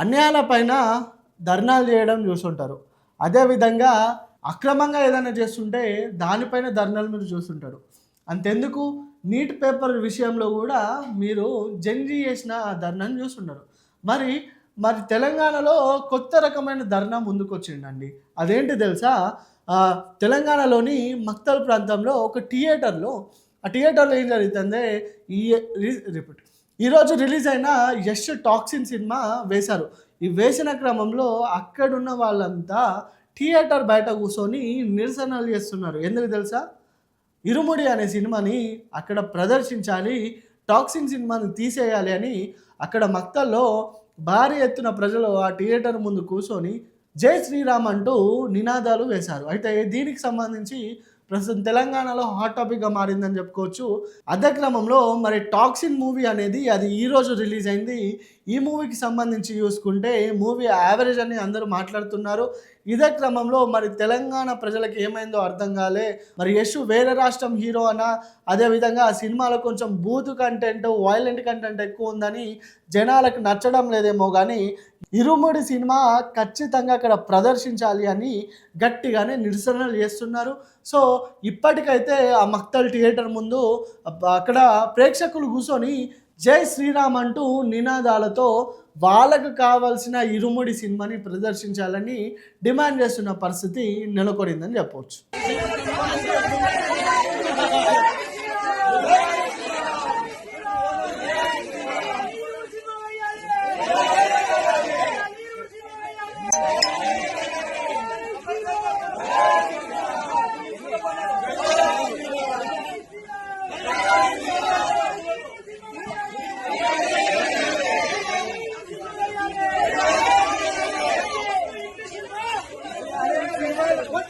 అన్యాయాలపైన ధర్నాలు చేయడం చూస్తుంటారు. అదేవిధంగా అక్రమంగా ఏదైనా చేస్తుంటే దానిపైన ధర్నాలు మీరు చూస్తుంటారు. అంతెందుకు నీట్ పేపర్ విషయంలో కూడా మీరు జంజీ చేసిన ధర్నాను చూస్తున్నారు. మరి మరి తెలంగాణలో కొత్త రకమైన ధర్నా ముందుకొచ్చిందండి. అదేంటి తెలుసా? తెలంగాణలోని మక్తల్ ప్రాంతంలో ఒక థియేటర్లో ఏం జరుగుతుందే రిపీట్ ఈరోజు రిలీజ్ అయిన యష్ టాక్సిన్ సినిమా వేశారు. ఈ వేసిన క్రమంలో అక్కడున్న వాళ్ళంతా థియేటర్ బయట కూర్చొని నిరసనలు చేస్తున్నారు. ఎందుకు తెలుసా? ఇరుముడి అనే సినిమాని అక్కడ ప్రదర్శించాలి, టాక్సిన్ సినిమాని తీసేయాలి అని అక్కడ మక్తల్లో భారీ ఎత్తున ప్రజలు ఆ థియేటర్ ముందు కూర్చొని జై శ్రీరామ్ అంటూ నినాదాలు వేశారు. అయితే దీనికి సంబంధించి ప్రస్తుతం తెలంగాణలో హాట్ టాపిక్గా మారిందని చెప్పుకోవచ్చు. అదే క్రమంలో మరి టాక్సిన్ మూవీ అనేది అది ఈరోజు రిలీజ్ అయింది. ఈ మూవీకి సంబంధించి చూసుకుంటే మూవీ యావరేజ్ అని అందరూ మాట్లాడుతున్నారు. ఇదే క్రమంలో మరి తెలంగాణ ప్రజలకు ఏమైందో అర్థం కాలే. మరి యశ్ వేరే రాష్ట్రం హీరో అనా, అదేవిధంగా ఆ సినిమాలో కొంచెం బూత్ కంటెంట్, వైలెంట్ కంటెంట్ ఎక్కువ ఉందని జనాలకు నచ్చడం లేదేమో కానీ ఇరుముడి సినిమా ఖచ్చితంగా అక్కడ ప్రదర్శించాలి అని గట్టిగానే నిరసనలు చేస్తున్నారు. సో ఇప్పటికైతే ఆ మక్తల్ థియేటర్ ముందు అక్కడ ప్రేక్షకులు కూర్చొని జై శ్రీరామ్ అంటూ నినాదాలతో వాళ్ళకు కావాల్సిన ఇరుముడి సినిమాని ప్రదర్శించాలని డిమాండ్ చేస్తున్న పరిస్థితి నెలకొరిందని చెప్పవచ్చు. What